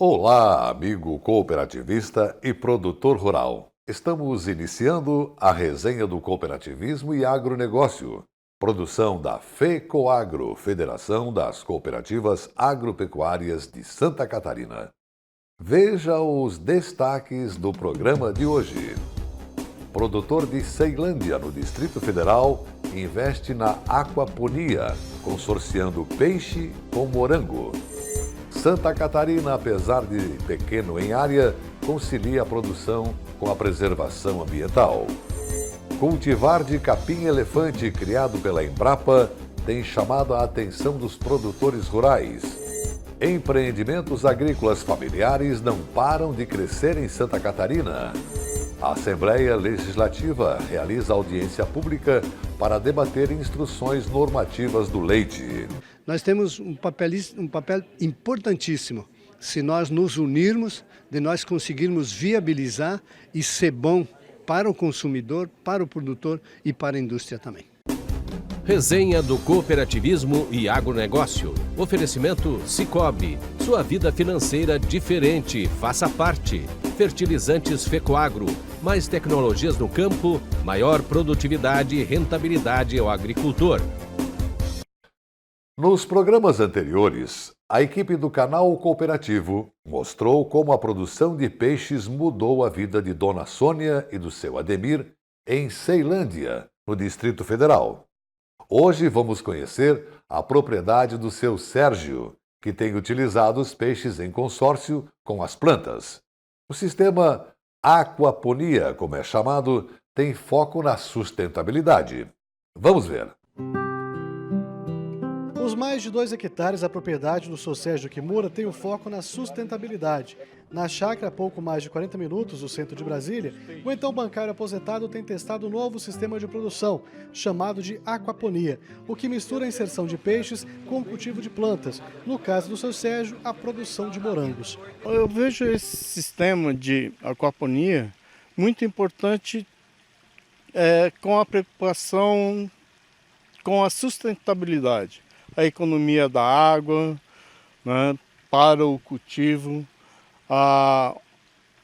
Olá, amigo cooperativista e produtor rural. Estamos iniciando a resenha do cooperativismo e agronegócio, produção da FECOAGRO, Federação das Cooperativas Agropecuárias de Santa Catarina. Veja os destaques do programa de hoje. Produtor de Ceilândia, no Distrito Federal, investe na aquaponia, consorciando peixe com morango. Santa Catarina, apesar de pequeno em área, concilia a produção com a preservação ambiental. Cultivar de capim-elefante criado pela Embrapa tem chamado a atenção dos produtores rurais. Empreendimentos agrícolas familiares não param de crescer em Santa Catarina. A Assembleia Legislativa realiza audiência pública para debater instruções normativas do leite. Nós temos um papel importantíssimo, se nós nos unirmos, de nós conseguirmos viabilizar e ser bom para o consumidor, para o produtor e para a indústria também. Resenha do cooperativismo e agronegócio. Oferecimento Sicoob. Sua vida financeira diferente. Faça parte. Fertilizantes Fecoagro. Mais tecnologias no campo, maior produtividade e rentabilidade ao agricultor. Nos programas anteriores, a equipe do canal Cooperativo mostrou como a produção de peixes mudou a vida de Dona Sônia e do seu Ademir em Ceilândia, no Distrito Federal. Hoje vamos conhecer a propriedade do seu Sérgio, que tem utilizado os peixes em consórcio com as plantas. O sistema aquaponia, como é chamado, tem foco na sustentabilidade. Vamos ver. Os mais de 2 hectares da propriedade do Sr. Sérgio Kimura tem o foco na sustentabilidade. Na chácara, a pouco mais de 40 minutos do centro de Brasília, o então bancário aposentado tem testado um novo sistema de produção, chamado de aquaponia, o que mistura a inserção de peixes com o cultivo de plantas. No caso do Sr. Sérgio, a produção de morangos. Eu vejo esse sistema de aquaponia muito importante com a preocupação com a sustentabilidade. A economia da água, né, para o cultivo,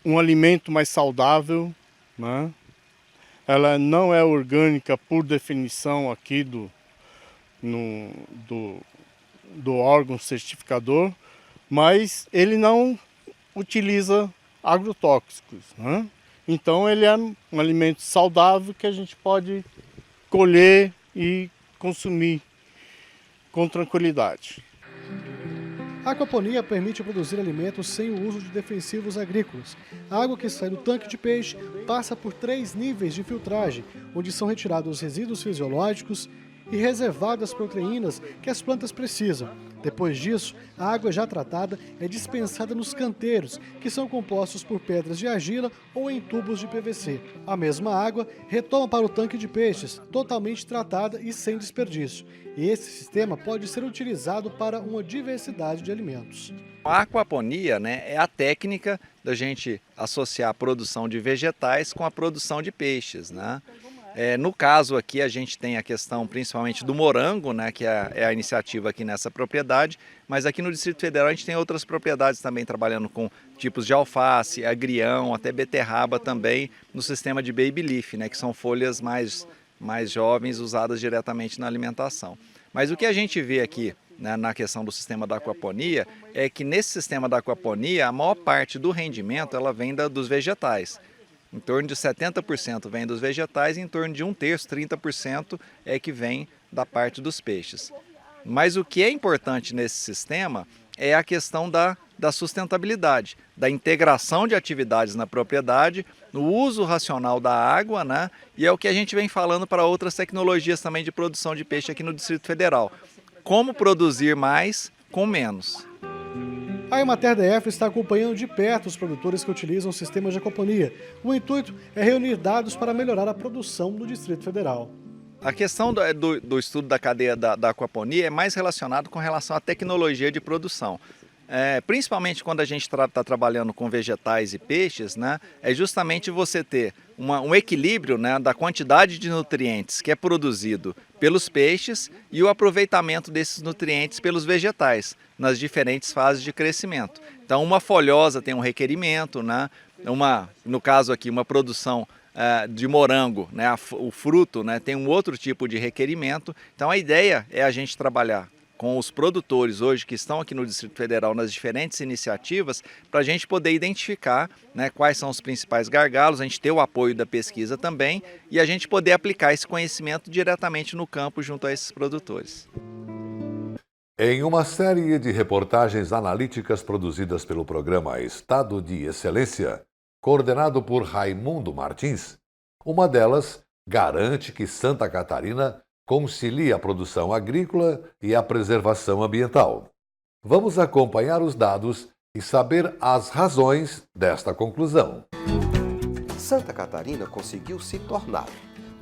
um alimento mais saudável, né? Ela não é orgânica por definição aqui do órgão certificador, mas ele não utiliza agrotóxicos, né? Então ele é um alimento saudável que a gente pode colher e consumir com tranquilidade. A aquaponia permite produzir alimentos sem o uso de defensivos agrícolas. A água que sai do tanque de peixe passa por 3 níveis de filtragem, onde são retirados os resíduos fisiológicos e reservadas as proteínas que as plantas precisam. Depois disso, a água já tratada é dispensada nos canteiros, que são compostos por pedras de argila ou em tubos de PVC. A mesma água retoma para o tanque de peixes, totalmente tratada e sem desperdício. E esse sistema pode ser utilizado para uma diversidade de alimentos. A aquaponia, é a técnica da gente associar a produção de vegetais com a produção de peixes, no caso aqui a gente tem a questão principalmente do morango, que é a iniciativa aqui nessa propriedade, mas aqui no Distrito Federal a gente tem outras propriedades também trabalhando com tipos de alface, agrião, até beterraba também no sistema de baby leaf, que são folhas mais jovens usadas diretamente na alimentação. Mas o que a gente vê aqui na questão do sistema da aquaponia é que nesse sistema da aquaponia a maior parte do rendimento ela vem dos vegetais. Em torno de 70% vem dos vegetais e em torno de 1/3, 30% é que vem da parte dos peixes. Mas o que é importante nesse sistema é a questão da sustentabilidade, da integração de atividades na propriedade, no uso racional da água, e é o que a gente vem falando para outras tecnologias também de produção de peixe aqui no Distrito Federal. Como produzir mais com menos. A Emater DF está acompanhando de perto os produtores que utilizam sistemas de aquaponia. O intuito é reunir dados para melhorar a produção do Distrito Federal. A questão do estudo da cadeia da aquaponia é mais relacionado com relação à tecnologia de produção. Principalmente quando a gente está trabalhando com vegetais e peixes, é justamente você ter um equilíbrio da quantidade de nutrientes que é produzido pelos peixes e o aproveitamento desses nutrientes pelos vegetais, nas diferentes fases de crescimento. Então, uma folhosa tem um requerimento, né? No caso aqui, uma produção de morango, né? O fruto, né? Tem um outro tipo de requerimento. Então, a ideia é a gente trabalhar com os produtores hoje que estão aqui no Distrito Federal nas diferentes iniciativas, para a gente poder identificar, né, quais são os principais gargalos, a gente ter o apoio da pesquisa também e a gente poder aplicar esse conhecimento diretamente no campo junto a esses produtores. Em uma série de reportagens analíticas produzidas pelo programa Estado de Excelência, coordenado por Raimundo Martins, uma delas garante que Santa Catarina concilia a produção agrícola e a preservação ambiental. Vamos acompanhar os dados e saber as razões desta conclusão. Santa Catarina conseguiu se tornar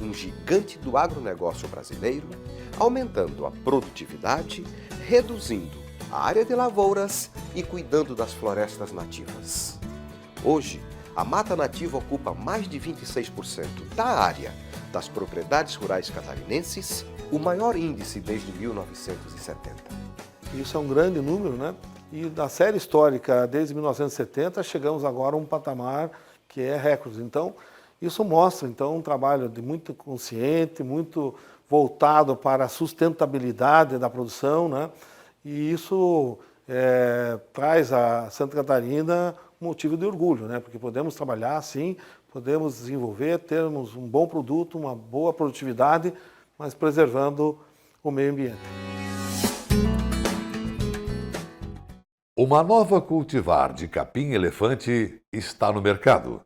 um gigante do agronegócio brasileiro, aumentando a produtividade, reduzindo a área de lavouras e cuidando das florestas nativas. Hoje, a mata nativa ocupa mais de 26% da área das propriedades rurais catarinenses, o maior índice desde 1970. Isso é um grande número, né? E na série histórica, desde 1970, chegamos agora a um patamar que é recorde. Então, isso mostra um trabalho de muito consciente, muito voltado para a sustentabilidade da produção, né? E isso traz a Santa Catarina um motivo de orgulho, né? Porque podemos trabalhar assim, podemos desenvolver, termos um bom produto, uma boa produtividade, mas preservando o meio ambiente. Uma nova cultivar de capim-elefante está no mercado.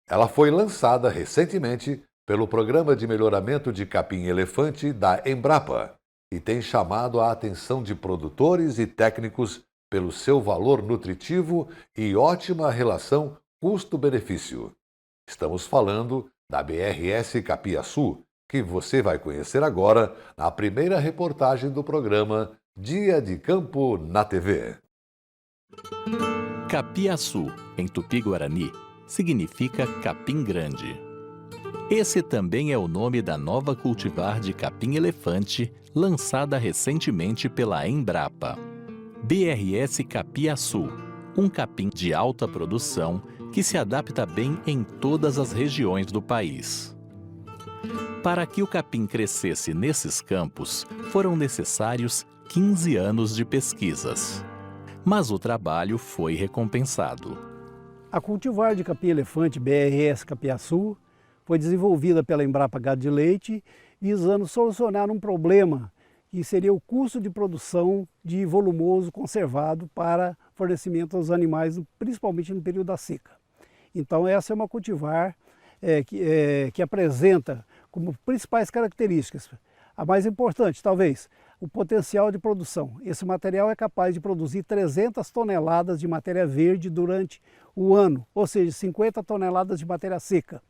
Ela foi lançada recentemente pelo Programa de Melhoramento de Capim-Elefante da Embrapa e tem chamado a atenção de produtores e técnicos pelo seu valor nutritivo e ótima relação custo-benefício. Estamos falando da BRS Capiaçu, que você vai conhecer agora na primeira reportagem do programa Dia de Campo na TV. Capiaçu, em Tupi-Guarani, significa capim grande. Esse também é o nome da nova cultivar de capim-elefante lançada recentemente pela Embrapa. BRS Capiaçu, um capim de alta produção que se adapta bem em todas as regiões do país. Para que o capim crescesse nesses campos, foram necessários 15 anos de pesquisas. Mas o trabalho foi recompensado. A cultivar de capim-elefante BRS Capiaçu foi desenvolvida pela Embrapa Gado de Leite, visando solucionar um problema que seria o custo de produção de volumoso conservado para fornecimento aos animais, principalmente no período da seca. Então essa é uma cultivar que apresenta como principais características, a mais importante talvez, o potencial de produção. Esse material é capaz de produzir 300 toneladas de matéria verde durante o ano, ou seja, 50 toneladas de matéria seca,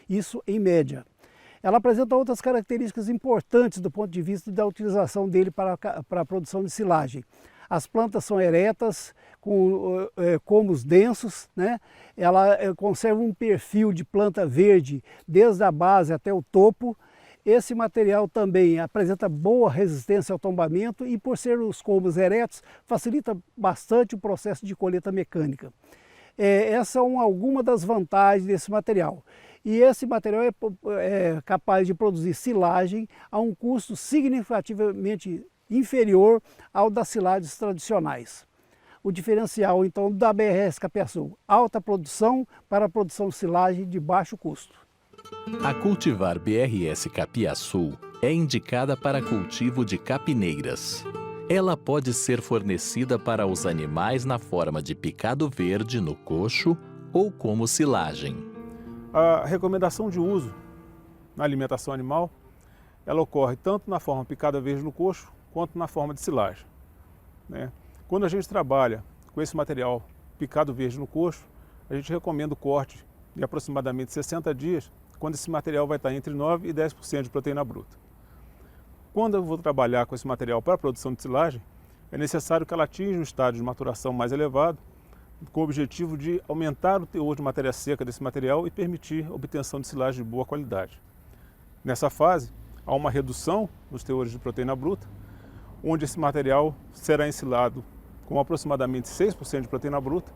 isso em média. Ela apresenta outras características importantes do ponto de vista da utilização dele para a produção de silagem. As plantas são eretas, com colmos densos, né? Ela conserva um perfil de planta verde desde a base até o topo. Esse material também apresenta boa resistência ao tombamento e, por ser os colmos eretos, facilita bastante o processo de colheita mecânica. Essas são algumas das vantagens desse material. E esse material é capaz de produzir silagem a um custo significativamente inferior ao das silagens tradicionais. O diferencial, então, da BRS Capiaçu, alta produção para a produção de silagem de baixo custo. A cultivar BRS Capiaçu é indicada para cultivo de capineiras. Ela pode ser fornecida para os animais na forma de picado verde no coxo ou como silagem. A recomendação de uso na alimentação animal, ela ocorre tanto na forma picada verde no coxo, quanto na forma de silagem, né? Quando a gente trabalha com esse material picado verde no coxo, a gente recomenda o corte de aproximadamente 60 dias, quando esse material vai estar entre 9% e 10% de proteína bruta. Quando eu vou trabalhar com esse material para a produção de silagem, é necessário que ela atinja um estágio de maturação mais elevado, com o objetivo de aumentar o teor de matéria seca desse material e permitir a obtenção de silagem de boa qualidade. Nessa fase, há uma redução nos teores de proteína bruta, onde esse material será ensilado com aproximadamente 6% de proteína bruta,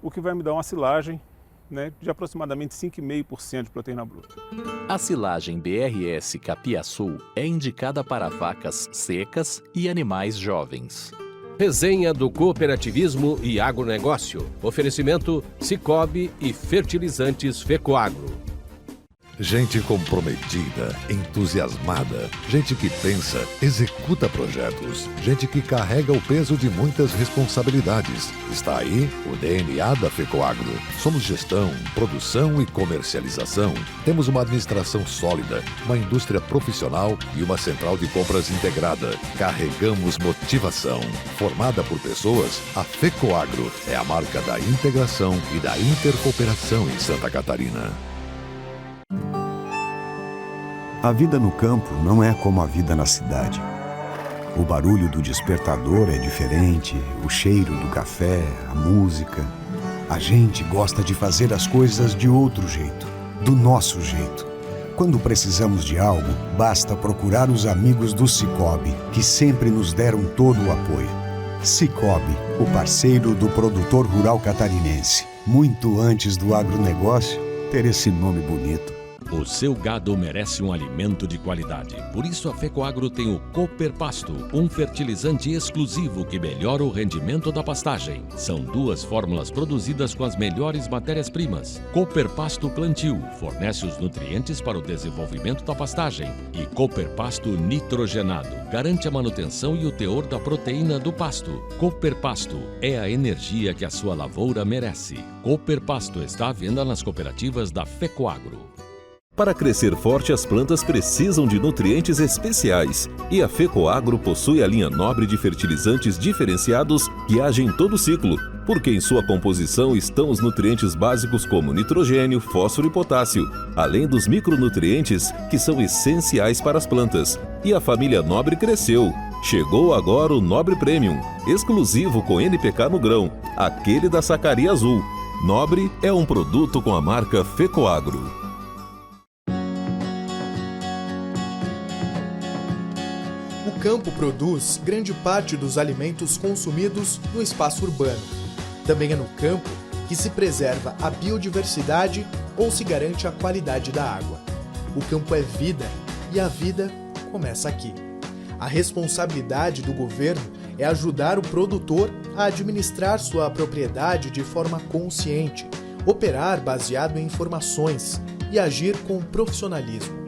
o que vai me dar uma silagem, né, de aproximadamente 5,5% de proteína bruta. A silagem BRS Capiaçu é indicada para vacas secas e animais jovens. Resenha do Cooperativismo e Agronegócio. Oferecimento Sicoob e Fertilizantes Fecoagro. Gente comprometida, entusiasmada, gente que pensa, executa projetos, gente que carrega o peso de muitas responsabilidades. Está aí o DNA da Fecoagro. Somos gestão, produção e comercialização. Temos uma administração sólida, uma indústria profissional e uma central de compras integrada. Carregamos motivação. Formada por pessoas, a Fecoagro é a marca da integração e da intercooperação em Santa Catarina. A vida no campo não é como a vida na cidade. O barulho do despertador é diferente, o cheiro do café, a música. A gente gosta de fazer as coisas de outro jeito, do nosso jeito. Quando precisamos de algo, basta procurar os amigos do Sicoob, que sempre nos deram todo o apoio. Sicoob, o parceiro do produtor rural catarinense. Muito antes do agronegócio ter esse nome bonito. O seu gado merece um alimento de qualidade. Por isso a Fecoagro tem o Cooper Pasto, um fertilizante exclusivo que melhora o rendimento da pastagem. São 2 fórmulas produzidas com as melhores matérias-primas. Cooper Pasto Plantio fornece os nutrientes para o desenvolvimento da pastagem. E Cooper Pasto Nitrogenado garante a manutenção e o teor da proteína do pasto. Cooper Pasto é a energia que a sua lavoura merece. Cooper Pasto está à venda nas cooperativas da Fecoagro. Para crescer forte, as plantas precisam de nutrientes especiais. E a Fecoagro possui a linha nobre de fertilizantes diferenciados que agem em todo o ciclo, porque em sua composição estão os nutrientes básicos como nitrogênio, fósforo e potássio, além dos micronutrientes que são essenciais para as plantas. E a família Nobre cresceu. Chegou agora o Nobre Premium, exclusivo com NPK no grão, aquele da sacaria azul. Nobre é um produto com a marca Fecoagro. O campo produz grande parte dos alimentos consumidos no espaço urbano. Também é no campo que se preserva a biodiversidade ou se garante a qualidade da água. O campo é vida e a vida começa aqui. A responsabilidade do governo é ajudar o produtor a administrar sua propriedade de forma consciente, operar baseado em informações e agir com profissionalismo.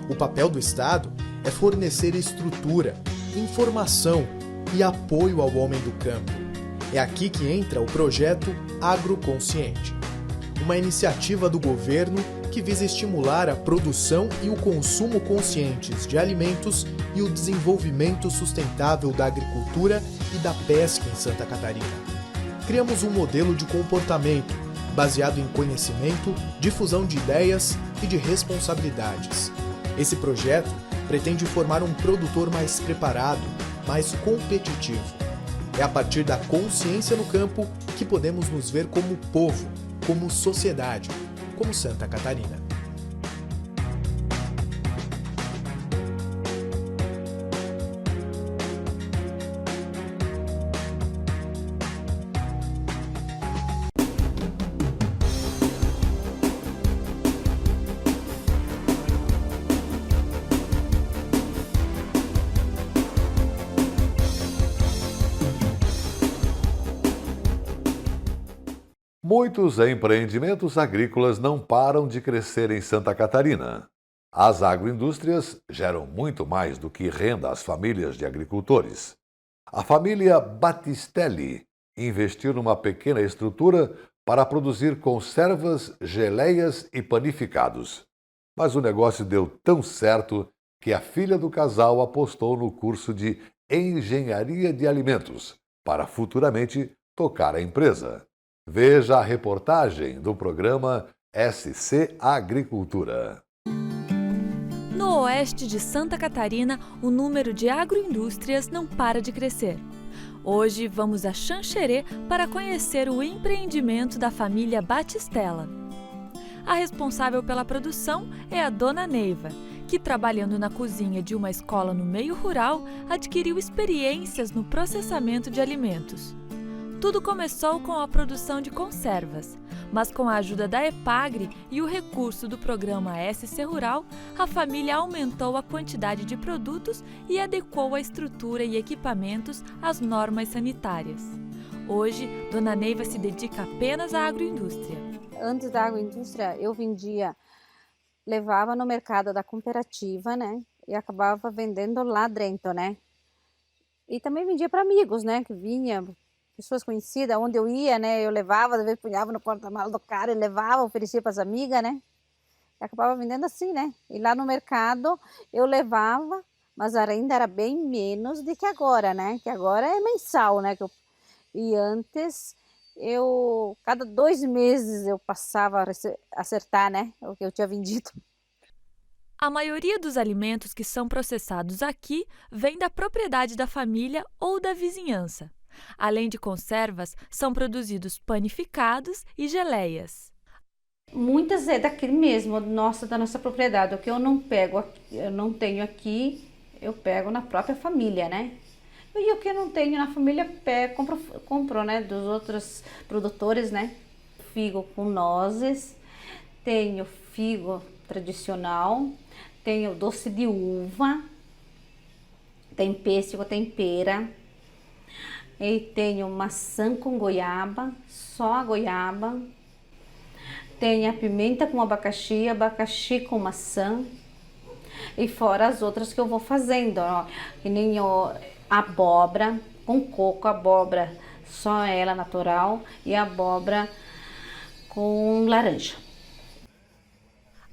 O papel do Estado é fornecer estrutura, informação e apoio ao homem do campo. É aqui que entra o projeto Agroconsciente, uma iniciativa do governo que visa estimular a produção e o consumo conscientes de alimentos e o desenvolvimento sustentável da agricultura e da pesca em Santa Catarina. Criamos um modelo de comportamento baseado em conhecimento, difusão de ideias e de responsabilidades. Esse projeto pretende formar um produtor mais preparado, mais competitivo. É a partir da consciência no campo que podemos nos ver como povo, como sociedade, como Santa Catarina. Muitos empreendimentos agrícolas não param de crescer em Santa Catarina. As agroindústrias geram muito mais do que renda às famílias de agricultores. A família Battistelli investiu numa pequena estrutura para produzir conservas, geleias e panificados. Mas o negócio deu tão certo que a filha do casal apostou no curso de Engenharia de Alimentos para futuramente tocar a empresa. Veja a reportagem do programa SC Agricultura. No oeste de Santa Catarina, o número de agroindústrias não para de crescer. Hoje vamos a Xanxerê para conhecer o empreendimento da família Battistella. A responsável pela produção é a dona Neiva, que, trabalhando na cozinha de uma escola no meio rural, adquiriu experiências no processamento de alimentos. Tudo começou com a produção de conservas, mas com a ajuda da EPAGRE e o recurso do programa SC Rural, a família aumentou a quantidade de produtos e adequou a estrutura e equipamentos às normas sanitárias. Hoje, Dona Neiva se dedica apenas à agroindústria. Antes da agroindústria, eu vendia, levava no mercado da cooperativa, né? E acabava vendendo lá dentro, né? E também vendia para amigos, né? Que vinha, pessoas conhecidas, onde eu ia, né? Eu levava, às vezes punhava no porta-malas do cara, e levava, oferecia para as amigas, né? E acabava vendendo assim, né? E lá no mercado eu levava, mas ainda era bem menos do que agora, né? Que agora é mensal, né? E antes, cada 2 meses eu passava a acertar, né? O que eu tinha vendido. A maioria dos alimentos que são processados aqui vem da propriedade da família ou da vizinhança. Além de conservas, são produzidos panificados e geleias. Muitas é daqui mesmo, da nossa propriedade. O que eu não pego, eu não tenho aqui, eu pego na própria família, né? E o que eu não tenho na família, compro, né, dos outros produtores, né? Figo com nozes, tenho figo tradicional, tenho doce de uva, tem pêssego, tem pera, e tenho maçã com goiaba, só a goiaba, tem a pimenta com abacaxi com maçã, e fora as outras que eu vou fazendo, ó, que nem abóbora com coco, abóbora só ela natural e abóbora com laranja.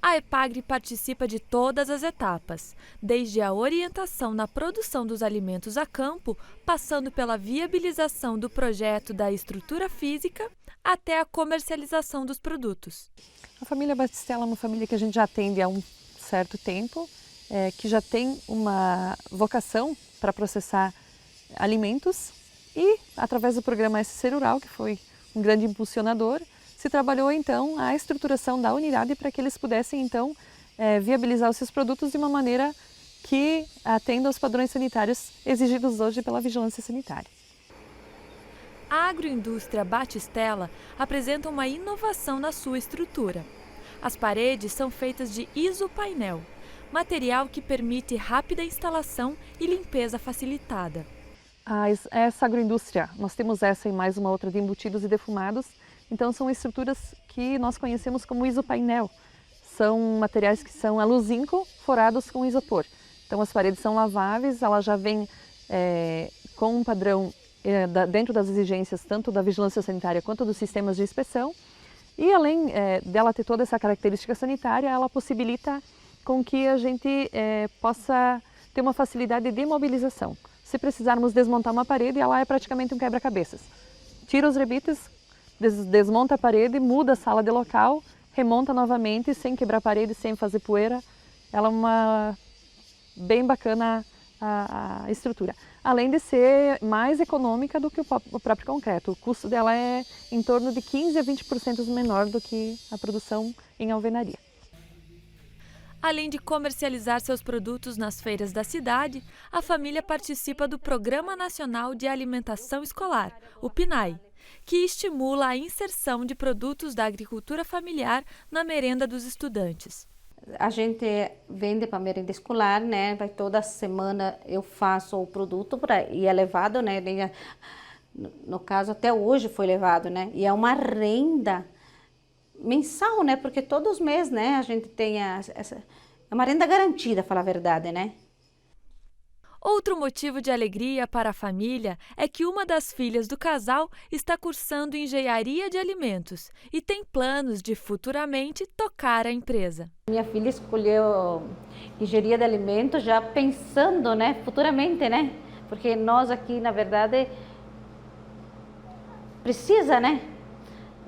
A EPAGRE participa de todas as etapas, desde a orientação na produção dos alimentos a campo, passando pela viabilização do projeto da estrutura física, até a comercialização dos produtos. A família Batistella é uma família que a gente já atende há um certo tempo, que já tem uma vocação para processar alimentos e, através do programa SC Rural, que foi um grande impulsionador, se trabalhou então a estruturação da unidade para que eles pudessem então viabilizar os seus produtos de uma maneira que atenda aos padrões sanitários exigidos hoje pela vigilância sanitária. A agroindústria Batistella apresenta uma inovação na sua estrutura. As paredes são feitas de isopainel, material que permite rápida instalação e limpeza facilitada. Essa agroindústria, nós temos essa e mais uma outra de embutidos e defumados, então são estruturas que nós conhecemos como isopainel. São materiais que são aluzinco forados com isopor. Então as paredes são laváveis, ela já vem com um padrão dentro das exigências tanto da vigilância sanitária quanto dos sistemas de inspeção. E além dela ter toda essa característica sanitária, ela possibilita com que a gente possa ter uma facilidade de mobilização. Se precisarmos desmontar uma parede, ela é praticamente um quebra-cabeças. Tira os rebites, desmonta a parede, muda a sala de local, remonta novamente, sem quebrar a parede, sem fazer poeira. Ela é bem bacana a estrutura. Além de ser mais econômica do que o próprio concreto. O custo dela é em torno de 15% a 20% menor do que a produção em alvenaria. Além de comercializar seus produtos nas feiras da cidade, a família participa do Programa Nacional de Alimentação Escolar, o PNAE, que estimula a inserção de produtos da agricultura familiar na merenda dos estudantes. A gente vende para a merenda escolar, né? Toda semana eu faço o produto e é levado, né? No caso, até hoje foi levado, né? E é uma renda mensal, né? Porque todos os meses, né? A gente tem é uma renda garantida, falar a verdade, né? Outro motivo de alegria para a família é que uma das filhas do casal está cursando engenharia de alimentos e tem planos de futuramente tocar a empresa. Minha filha escolheu engenharia de alimentos já pensando, né, futuramente, né? Porque nós aqui, na verdade, precisa, né?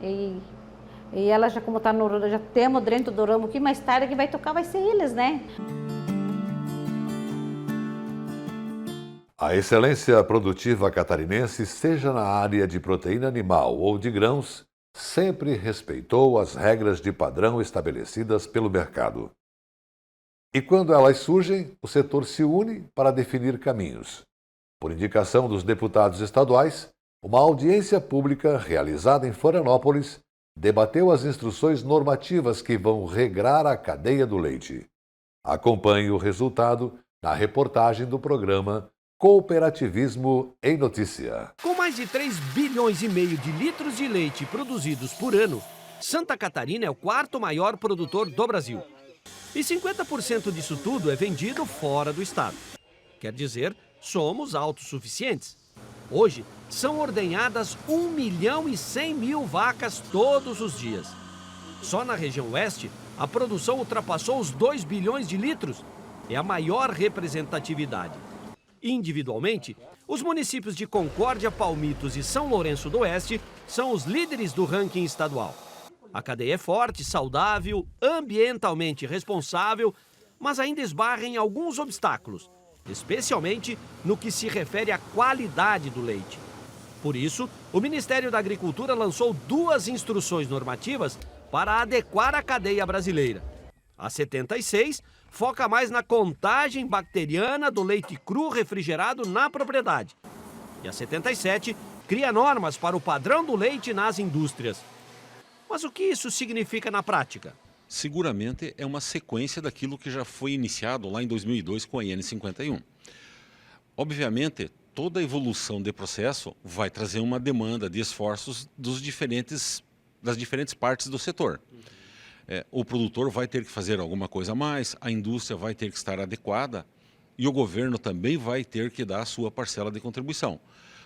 E ela já como está no já temos dentro do ramo que mais tarde que vai tocar vai ser eles, né? A excelência produtiva catarinense, seja na área de proteína animal ou de grãos, sempre respeitou as regras de padrão estabelecidas pelo mercado. E quando elas surgem, o setor se une para definir caminhos. Por indicação dos deputados estaduais, uma audiência pública realizada em Florianópolis debateu as instruções normativas que vão regrar a cadeia do leite. Acompanhe o resultado na reportagem do programa Cooperativismo em Notícia. Com mais de 3,5 bilhões de litros de leite produzidos por ano, Santa Catarina é o quarto maior produtor do Brasil. E 50% disso tudo é vendido fora do estado. Quer dizer, somos autossuficientes. Hoje, são ordenhadas 1.100.000 vacas todos os dias. Só na região oeste, a produção ultrapassou os 2 bilhões de litros. É a maior representatividade. Individualmente, os municípios de Concórdia, Palmitos e São Lourenço do Oeste são os líderes do ranking estadual. A cadeia é forte, saudável, ambientalmente responsável, mas ainda esbarra em alguns obstáculos, especialmente no que se refere à qualidade do leite. Por isso, o Ministério da Agricultura lançou 2 instruções normativas para adequar a cadeia brasileira. A 76 foca mais na contagem bacteriana do leite cru refrigerado na propriedade. E a 77 cria normas para o padrão do leite nas indústrias. Mas o que isso significa na prática? Seguramente é uma sequência daquilo que já foi iniciado lá em 2002 com a IN 51. Obviamente, toda a evolução de processo vai trazer uma demanda de esforços das diferentes partes do setor. O produtor vai ter que fazer alguma coisa a mais, a indústria vai ter que estar adequada e o governo também vai ter que dar a sua parcela de contribuição.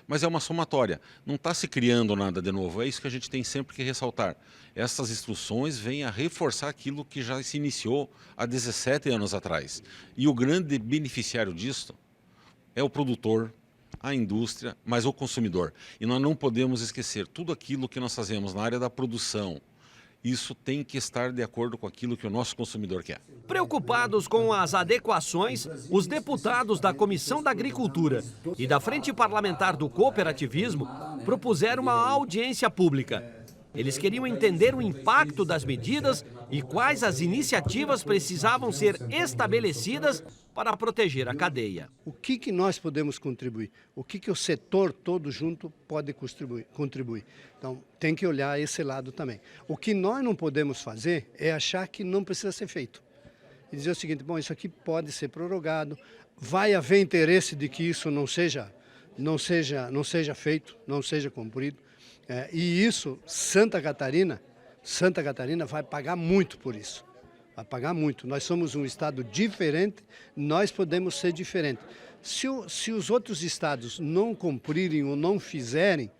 Mas é uma somatória, não está se criando nada de novo, é isso que a gente tem sempre que ressaltar. Essas instruções vêm a reforçar aquilo que já se iniciou há 17 anos atrás. E o grande beneficiário disso é o produtor, a indústria, mas o consumidor. E nós não podemos esquecer, tudo aquilo que nós fazemos na área da produção, isso tem que estar de acordo com aquilo que o nosso consumidor quer. Preocupados com as adequações, os deputados da Comissão da Agricultura e da Frente Parlamentar do Cooperativismo propuseram uma audiência pública. Eles queriam entender o impacto das medidas e quais as iniciativas precisavam ser estabelecidas para proteger a cadeia. O que nós podemos contribuir? O que o setor todo junto pode contribuir? Então, tem que olhar esse lado também. O que nós não podemos fazer é achar que não precisa ser feito. E dizer o seguinte, bom, isso aqui pode ser prorrogado, vai haver interesse de que isso não seja feito, não seja cumprido. E isso, Santa Catarina vai pagar muito por isso. Vai pagar muito. Nós somos um estado diferente, nós podemos ser diferentes. Se os outros estados não cumprirem ou não fizerem,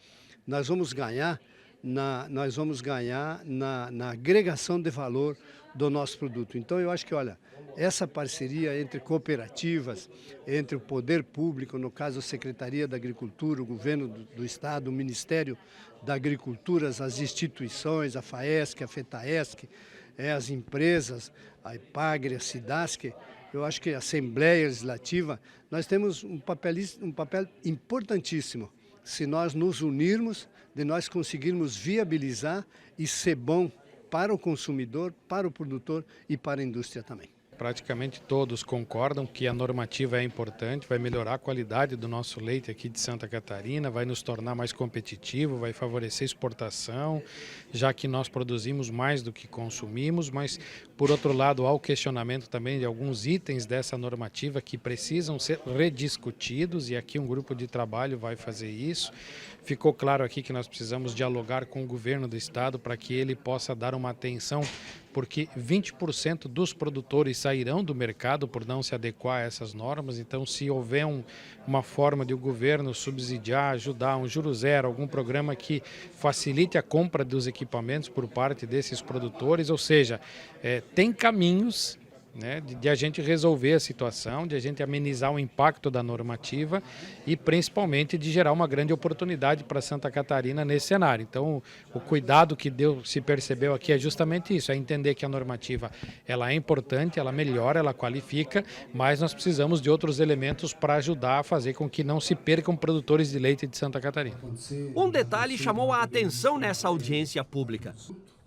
nós vamos ganhar na agregação de valor do nosso produto. Então eu acho que, olha, essa parceria entre cooperativas, entre o poder público, no caso a Secretaria da Agricultura, o governo do estado, o Ministério da Agricultura, as instituições, a FAESC, a FETAESC, as empresas, a IPAGRE, a SIDASC, eu acho que a Assembleia Legislativa, nós temos um papel importantíssimo. Se nós nos unirmos, de nós conseguirmos viabilizar e ser bom para o consumidor, para o produtor e para a indústria também. Praticamente todos concordam que a normativa é importante, vai melhorar a qualidade do nosso leite aqui de Santa Catarina, vai nos tornar mais competitivo, vai favorecer a exportação, já que nós produzimos mais do que consumimos, mas por outro lado há o questionamento também de alguns itens dessa normativa que precisam ser rediscutidos e aqui um grupo de trabalho vai fazer isso. Ficou claro aqui que nós precisamos dialogar com o governo do estado para que ele possa dar uma atenção, porque 20% dos produtores sairão do mercado por não se adequar a essas normas. Então, se houver uma forma de o governo subsidiar, ajudar, um juro zero, algum programa que facilite a compra dos equipamentos por parte desses produtores, ou seja, tem caminhos, né, de a gente resolver a situação, de a gente amenizar o impacto da normativa e principalmente de gerar uma grande oportunidade para Santa Catarina nesse cenário. Então, o cuidado que se percebeu aqui é justamente isso, é entender que a normativa ela é importante, ela melhora, ela qualifica, mas nós precisamos de outros elementos para ajudar a fazer com que não se percam produtores de leite de Santa Catarina. Um detalhe chamou a atenção nessa audiência pública.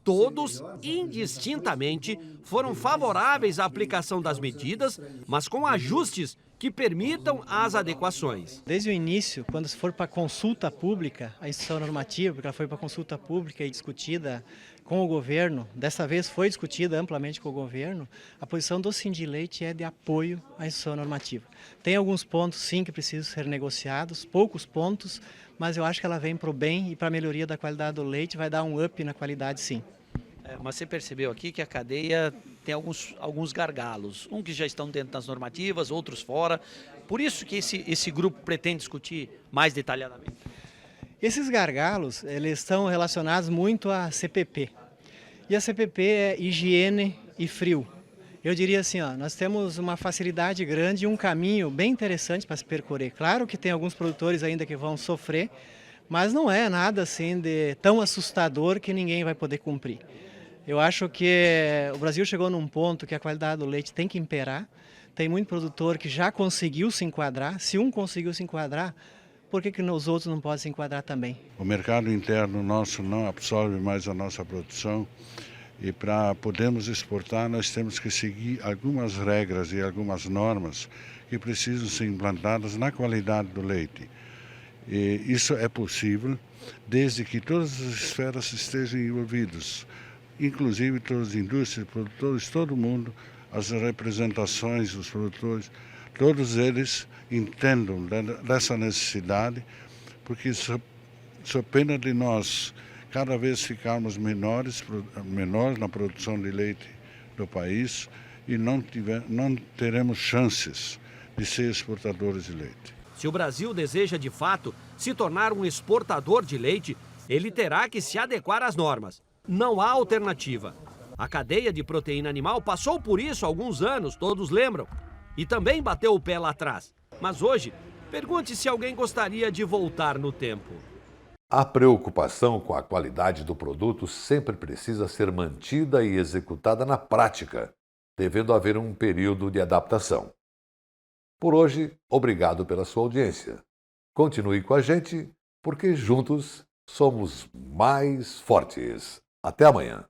Todos, indistintamente, foram favoráveis à aplicação das medidas, mas com ajustes que permitam as adequações. Desde o início, quando se for para consulta pública, a instituição normativa, porque ela foi para consulta pública e discutida com o governo, dessa vez foi discutida amplamente com o governo, a posição do Sindileite é de apoio à instituição normativa. Tem alguns pontos, sim, que precisam ser negociados, poucos pontos, mas eu acho que ela vem para o bem e para a melhoria da qualidade do leite, vai dar um up na qualidade, sim. Mas você percebeu aqui que a cadeia tem alguns gargalos, que já estão dentro das normativas, outros fora. Por isso que esse grupo pretende discutir mais detalhadamente. Esses gargalos, eles estão relacionados muito à CPP. E a CPP é higiene e frio. Eu diria assim, nós temos uma facilidade grande e um caminho bem interessante para se percorrer. Claro que tem alguns produtores ainda que vão sofrer, mas não é nada assim de tão assustador que ninguém vai poder cumprir. Eu acho que o Brasil chegou num ponto que a qualidade do leite tem que imperar. Tem muito produtor que já conseguiu se enquadrar. Se um conseguiu se enquadrar, por que os outros não podem se enquadrar também? O mercado interno nosso não absorve mais a nossa produção e para podermos exportar nós temos que seguir algumas regras e algumas normas que precisam ser implantadas na qualidade do leite. E isso é possível desde que todas as esferas estejam envolvidas, inclusive todas as indústrias, produtores, todo mundo, as representações dos produtores, todos eles entendam dessa necessidade, porque só pena de nós cada vez ficarmos menores na produção de leite do país e não teremos chances de ser exportadores de leite. Se o Brasil deseja, de fato, se tornar um exportador de leite, ele terá que se adequar às normas. Não há alternativa. A cadeia de proteína animal passou por isso há alguns anos, todos lembram. E também bateu o pé lá atrás. Mas hoje, pergunte se alguém gostaria de voltar no tempo. A preocupação com a qualidade do produto sempre precisa ser mantida e executada na prática, devendo haver um período de adaptação. Por hoje, obrigado pela sua audiência. Continue com a gente, porque juntos somos mais fortes. Até amanhã.